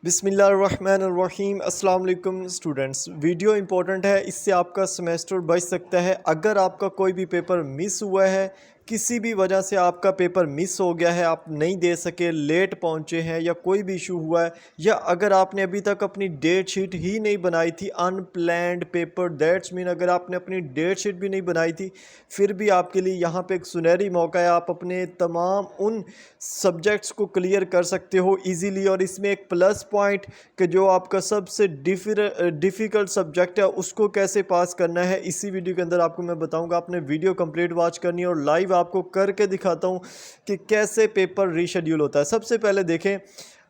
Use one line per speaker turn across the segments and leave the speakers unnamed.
बिस्मिल्लाहिर्रहमानिर्रहीम। अस्सलाम वालेकुम स्टूडेंट्स। वीडियो इंपॉर्टेंट है, इससे आपका सेमेस्टर बच सकता है। अगर आपका कोई भी पेपर मिस हुआ है, किसी भी वजह से आपका पेपर मिस हो गया है, आप नहीं दे सके, लेट पहुंचे हैं या कोई भी इशू हुआ है, या अगर आपने अभी तक अपनी डेट शीट ही नहीं बनाई थी, अनप्लैंड पेपर, दैट्स मीन अगर आपने अपनी डेट शीट भी नहीं बनाई थी, फिर भी आपके लिए यहाँ पे एक सुनहरी मौका है। आप अपने तमाम उन सब्जेक्ट्स को क्लियर कर सकते हो इजीली। और इसमें एक प्लस पॉइंट कि जो आपका सबसे डिफ़िकल्ट सब्जेक्ट है उसको कैसे पास करना है, इसी वीडियो के अंदर आपको मैं बताऊंगा। आपने वीडियो कंप्लीट वॉच करनी है और लाइव आपको करके दिखाता हूं कि कैसे पेपर रीशेड्यूल होता है। सबसे पहले देखें,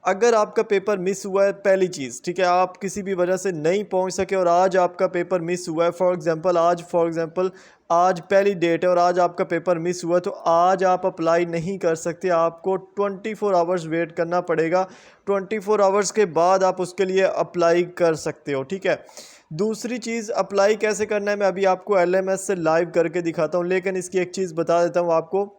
अगर आपका पेपर मिस हुआ है, पहली चीज़, ठीक है, आप किसी भी वजह से नहीं पहुंच सके और आज आपका पेपर मिस हुआ है, फॉर एग्ज़ाम्पल आज पहली डेट है और आज आपका पेपर मिस हुआ, तो आज आप अप्लाई नहीं कर सकते। आपको 24 आवर्स वेट करना पड़ेगा। 24 आवर्स के बाद आप उसके लिए अप्लाई कर सकते हो, ठीक है। दूसरी चीज़, अप्लाई कैसे करना है मैं अभी आपको LMS से लाइव करके दिखाता हूँ, लेकिन इसकी एक चीज़ बता देता हूँ आपको।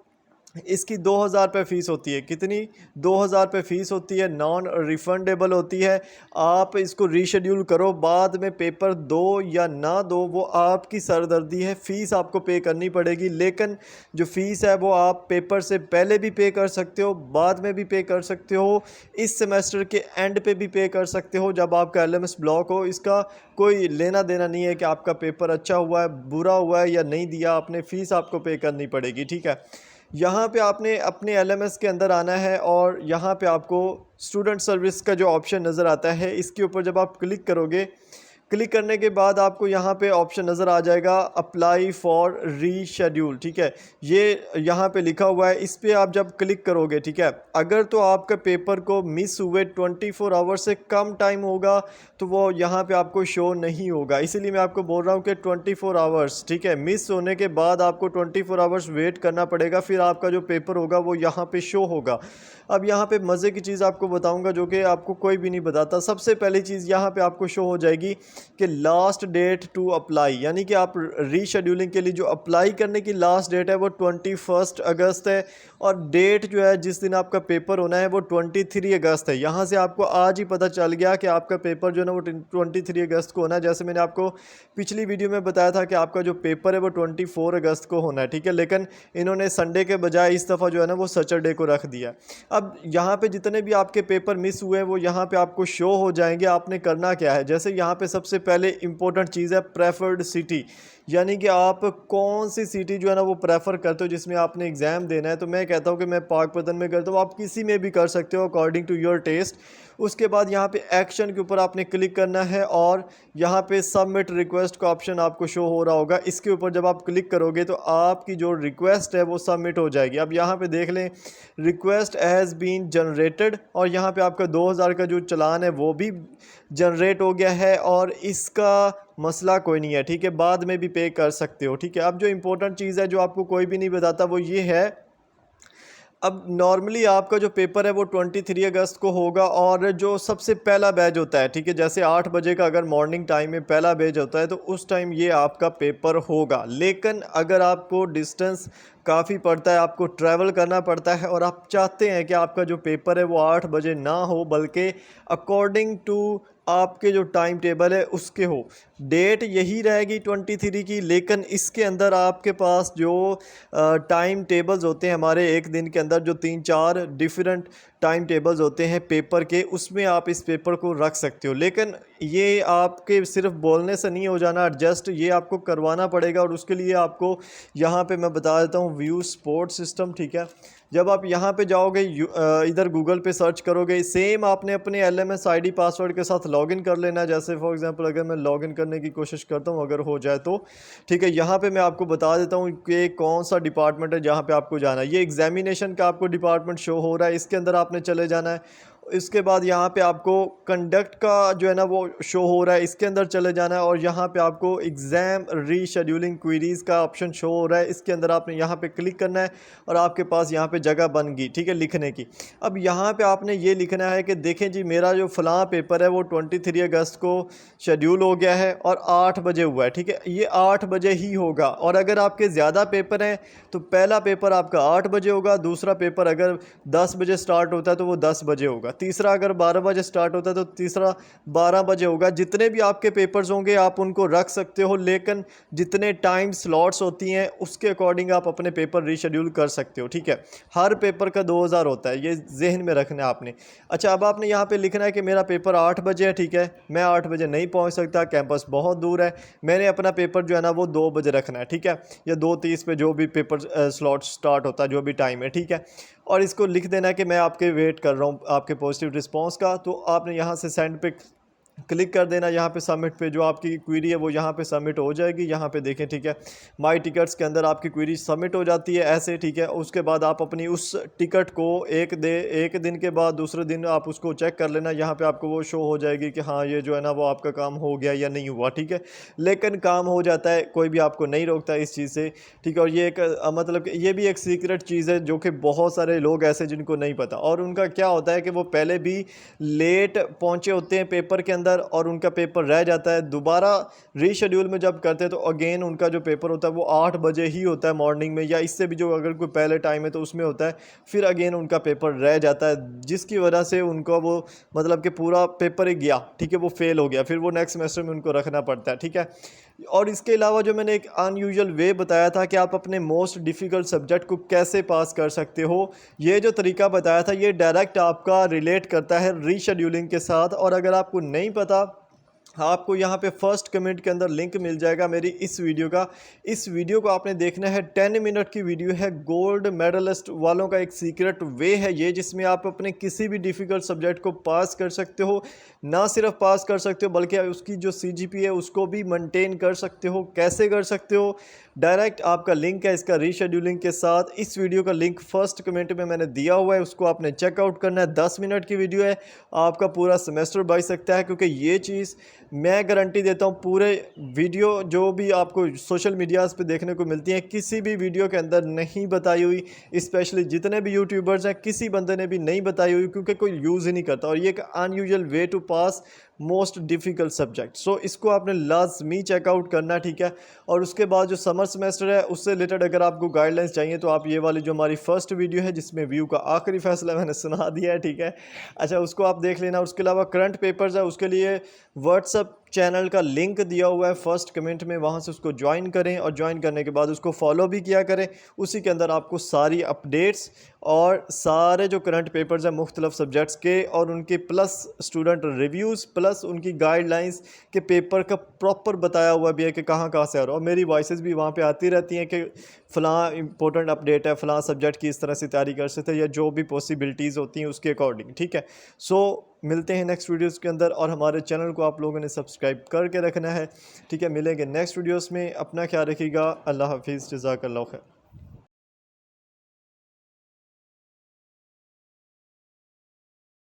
इसकी 2000 रुपये फ़ीस होती है। कितनी? 2000 रुपये फ़ीस होती है, नॉन रिफ़ंडेबल होती है। आप इसको रीशेड्यूल करो, बाद में पेपर दो या ना दो वो आपकी सरदर्दी है। फ़ीस आपको पे करनी पड़ेगी, लेकिन जो फ़ीस है वो आप पेपर से पहले भी पे कर सकते हो, बाद में भी पे कर सकते हो, इस सेमेस्टर के एंड पे भी पे कर सकते हो जब आपका LMS ब्लॉक हो। इसका कोई लेना देना नहीं है कि आपका पेपर अच्छा हुआ है, बुरा हुआ है या नहीं दिया आपने, फ़ीस आपको पे करनी पड़ेगी, ठीक है। यहाँ पे आपने अपने LMS के अंदर आना है और यहाँ पे आपको स्टूडेंट सर्विस का जो ऑप्शन नज़र आता है, इसके ऊपर जब आप क्लिक करोगे, क्लिक करने के बाद आपको यहाँ पे ऑप्शन नज़र आ जाएगा अप्लाई फॉर रीशेड्यूल, ठीक है। ये यहाँ पे लिखा हुआ है, इस पर आप जब क्लिक करोगे, ठीक है, अगर तो आपका पेपर को मिस हुए 24 आवर्स से कम टाइम होगा तो वो यहाँ पे आपको शो नहीं होगा। इसीलिए मैं आपको बोल रहा हूँ कि 24 आवर्स, ठीक है, मिस होने के बाद आपको 24 आवर्स वेट करना पड़ेगा, फिर आपका जो पेपर होगा वो यहाँ पे शो होगा। अब यहाँ पे मज़े की चीज़ आपको बताऊँगा जो कि आपको कोई भी नहीं बताता। सबसे पहली चीज़ यहाँ पे आपको शो हो जाएगी कि लास्ट डेट टू अप्लाई, यानी कि आप रीशेड्यूलिंग के लिए जो अप्लाई करने की लास्ट डेट है वो 21 अगस्त है, और डेट जो है जिस दिन आपका पेपर होना है वो 23 अगस्त है। यहाँ से आपको आज ही पता चल गया कि आपका पेपर जो है ना वो 23 अगस्त को होना है। जैसे मैंने आपको पिछली वीडियो में बताया था कि आपका जो पेपर है वो 24 अगस्त को होना है, ठीक है, लेकिन इन्होंने संडे के बजाय इस दफ़ा जो है ना वो सैटरडे को रख दिया। अब यहाँ पे जितने भी आपके पेपर मिस हुए हैं वो यहाँ पे आपको शो हो जाएंगे। आपने करना क्या है, जैसे यहाँ पे सबसे पहले इंपॉर्टेंट चीज़ है प्रेफर्ड सिटी, यानी कि आप कौन सी सिटी जो है ना वो प्रेफर करते हो जिसमें आपने एग्ज़ाम देना है। तो मैं कहता हूँ कि मैं पाकपतन में करता हूँ, आप किसी में भी कर सकते हो अकॉर्डिंग टू योर टेस्ट। उसके बाद यहाँ पे एक्शन के ऊपर आपने क्लिक करना है और यहाँ पे सबमिट रिक्वेस्ट का ऑप्शन आपको शो हो रहा होगा। इसके ऊपर जब आप क्लिक करोगे तो आपकी जो रिक्वेस्ट है वो सबमिट हो जाएगी। अब यहाँ पे देख लें, रिक्वेस्ट हैज़ बीन जनरेटेड, और यहाँ पे आपका 2000 का जो चालान है वो भी जनरेट हो गया है और इसका मसला कोई नहीं है, ठीक है, बाद में भी पे कर सकते हो, ठीक है। अब जो इम्पोर्टेंट चीज़ है जो आपको कोई भी नहीं बताता वो ये है, अब नॉर्मली आपका जो पेपर है वो 23 अगस्त को होगा, और जो सबसे पहला बैच होता है, ठीक है, जैसे 8 बजे का अगर मॉर्निंग टाइम में पहला बैच होता है तो उस टाइम ये आपका पेपर होगा। लेकिन अगर आपको डिस्टेंस काफ़ी पड़ता है, आपको ट्रैवल करना पड़ता है और आप चाहते हैं कि आपका जो पेपर है वो 8 बजे ना हो बल्कि अकॉर्डिंग टू आपके जो टाइम टेबल है उसके हो, डेट यही रहेगी 23 की, लेकिन इसके अंदर आपके पास जो टाइम टेबल्स होते हैं हमारे एक दिन के अंदर, जो 3-4 डिफरेंट टाइम टेबल्स होते हैं पेपर के, उसमें आप इस पेपर को रख सकते हो। लेकिन ये आपके सिर्फ बोलने से नहीं हो जाना एडजस्ट, ये आपको करवाना पड़ेगा, और उसके लिए आपको यहाँ पे मैं बता देता हूँ व्यू सपोर्ट सिस्टम, ठीक है। जब आप यहाँ पे जाओगे, इधर गूगल पे सर्च करोगे, सेम आपने अपने LMS ID पासवर्ड के साथ लॉगिन कर लेना है। जैसे फॉर एग्जांपल अगर मैं लॉगिन करने की कोशिश करता हूँ, अगर हो जाए तो ठीक है। यहाँ पे मैं आपको बता देता हूँ कि कौन सा डिपार्टमेंट है जहाँ पे आपको जाना है। ये एग्जामिनेशन का आपको डिपार्टमेंट शो हो रहा है, इसके अंदर आपने चले जाना है। इसके बाद यहाँ पे आपको कंडक्ट का जो है ना वो शो हो रहा है, इसके अंदर चले जाना है, और यहाँ पे आपको एग्ज़ाम रीशेड्यूलिंग क्वेरीज़ का ऑप्शन शो हो रहा है, इसके अंदर आपने यहाँ पे क्लिक करना है और आपके पास यहाँ पे जगह बन गई, ठीक है, लिखने की। अब यहाँ पे आपने ये लिखना है कि देखें जी, मेरा जो फ़लाँ पेपर है वो 23 अगस्त को शेड्यूल हो गया है और 8 बजे हुआ है, ठीक है, ये 8 बजे ही होगा। और अगर आपके ज़्यादा पेपर हैं तो पहला पेपर आपका 8 बजे होगा, दूसरा पेपर अगर 10 बजे स्टार्ट होता है तो वो 10 बजे होगा, तीसरा अगर 12 बजे स्टार्ट होता है तो तीसरा 12 बजे होगा। जितने भी आपके पेपर्स होंगे आप उनको रख सकते हो, लेकिन जितने टाइम स्लॉट्स होती हैं उसके अकॉर्डिंग आप अपने पेपर रीशेड्यूल कर सकते हो, ठीक है। हर पेपर का 2000 होता है, ये जहन में रखना है आपने। अच्छा, अब आपने यहाँ पे लिखना है कि मेरा पेपर 8 बजे है, ठीक है। मैं 8 बजे नहीं पहुँच सकता, कैंपस बहुत दूर है, मैंने अपना पेपर जो है ना वो 2 बजे रखना है, ठीक है, या 2:30 पे जो भी पेपर स्लॉट स्टार्ट होता है, जो भी टाइम है, ठीक है। और इसको लिख देना है कि मैं आपके वेट कर रहा हूँ आपके पॉजिटिव रिस्पांस का। तो आपने यहाँ से सेंड पे क्लिक कर देना, यहाँ पे सबमिट पे जो आपकी क्वेरी है वो यहाँ पे सबमिट हो जाएगी। यहाँ पे देखें, ठीक है, माई टिकट्स के अंदर आपकी क्वेरी सबमिट हो जाती है ऐसे, ठीक है। उसके बाद आप अपनी उस टिकट को एक दिन के बाद दूसरे दिन आप उसको चेक कर लेना, यहाँ पे आपको वो शो हो जाएगी कि हाँ ये जो है ना वो आपका काम हो गया या नहीं हुआ, ठीक है। लेकिन काम हो जाता है, कोई भी आपको नहीं रोकता इस चीज़ से, ठीक है। और ये एक मतलब कि ये भी एक सीक्रेट चीज़ है जो कि बहुत सारे लोग ऐसे जिनको नहीं पता, और उनका क्या होता है कि वो पहले भी लेट पहुँचे होते हैं पेपर के अंदर और उनका पेपर रह जाता है। दोबारा रीशेड्यूल में जब करते हैं तो अगेन उनका जो पेपर होता है वो 8 बजे ही होता है मॉर्निंग में, या इससे भी जो अगर कोई पहले टाइम है तो उसमें होता है, फिर अगेन उनका पेपर रह जाता है, जिसकी वजह से उनको वो मतलब कि पूरा पेपर ही गया, ठीक है, वो फेल हो गया, फिर वो नेक्स्ट सेमेस्टर में उनको रखना पड़ता है, ठीक है। और इसके अलावा जो मैंने एक अनयूजुअल वे बताया था कि आप अपने मोस्ट डिफ़िकल्ट सब्जेक्ट को कैसे पास कर सकते हो, ये जो तरीका बताया था ये डायरेक्ट आपका रिलेट करता है रीशेड्यूलिंग के साथ। और अगर आपको नहीं पता, आपको यहाँ पे फर्स्ट कमेंट के अंदर लिंक मिल जाएगा मेरी इस वीडियो का। इस वीडियो को आपने देखना है, 10 मिनट की वीडियो है, गोल्ड मेडलिस्ट वालों का एक सीक्रेट वे है ये, जिसमें आप अपने किसी भी डिफ़िकल्ट सब्जेक्ट को पास कर सकते हो। ना सिर्फ पास कर सकते हो बल्कि उसकी जो CGPA है उसको भी मेंटेन कर सकते हो। कैसे कर सकते हो? डायरेक्ट आपका लिंक है इसका रीशेड्यूलिंग के साथ, इस वीडियो का लिंक फर्स्ट कमेंट में मैंने दिया हुआ है, उसको आपने चेकआउट करना है। 10 मिनट की वीडियो है, आपका पूरा सेमेस्टर बच सकता है, क्योंकि ये चीज़ मैं गारंटी देता हूँ। पूरे वीडियो जो भी आपको सोशल मीडियाज़ पे देखने को मिलती हैं किसी भी वीडियो के अंदर नहीं बताई हुई, स्पेशली जितने भी यूट्यूबर्स हैं किसी बंदे ने भी नहीं बताई हुई, क्योंकि कोई यूज़ ही नहीं करता। और ये एक unusual way to pass most difficult subject, so इसको आपने लाजमी चेकआउट करना, ठीक है। और उसके बाद जो समर सेमेस्टर है उससे रिलेटेड अगर आपको गाइडलाइंस चाहिए तो आप ये वाली जो हमारी फर्स्ट वीडियो है जिसमें व्यू का आखिरी फैसला मैंने सुना दिया है, ठीक है। अच्छा, उसको आप देख लेना। उसके अलावा करंट पेपर्स है, उसके लिए व्हाट्सअप चैनल का लिंक दिया हुआ है फर्स्ट कमेंट में, वहाँ से उसको ज्वाइन करें और ज्वाइन करने के बाद उसको फॉलो भी किया करें। उसी के अंदर आपको सारी अपडेट्स और सारे जो करंट पेपर्स हैं मुख्तलिफ सब्जेक्ट्स के और उनके प्लस स्टूडेंट रिव्यूज़ प्लस उनकी गाइडलाइंस के पेपर का प्रॉपर बताया हुआ भी है कि कहाँ कहाँ से आ रहा है। और मेरी वॉइसेस भी वहाँ पे आती रहती हैं कि फ़लाँ इंपॉर्टेंट अपडेट है, फ़लाँ सब्जेक्ट की इस तरह से तैयारी कर सकते हैं, या जो भी पॉसिबिलिटीज़ होती हैं उसके अकॉर्डिंग, ठीक है। सो मिलते हैं नेक्स्ट वीडियोज़ के अंदर, और हमारे चैनल को आप लोगों ने सब्सक्राइब करके रखना है, ठीक है। मिलेंगे नेक्स्ट वीडियोज़ में, अपना ख्याल रखिएगा। अल्लाह हाफिज़, जज़ाकल्लाह खैर।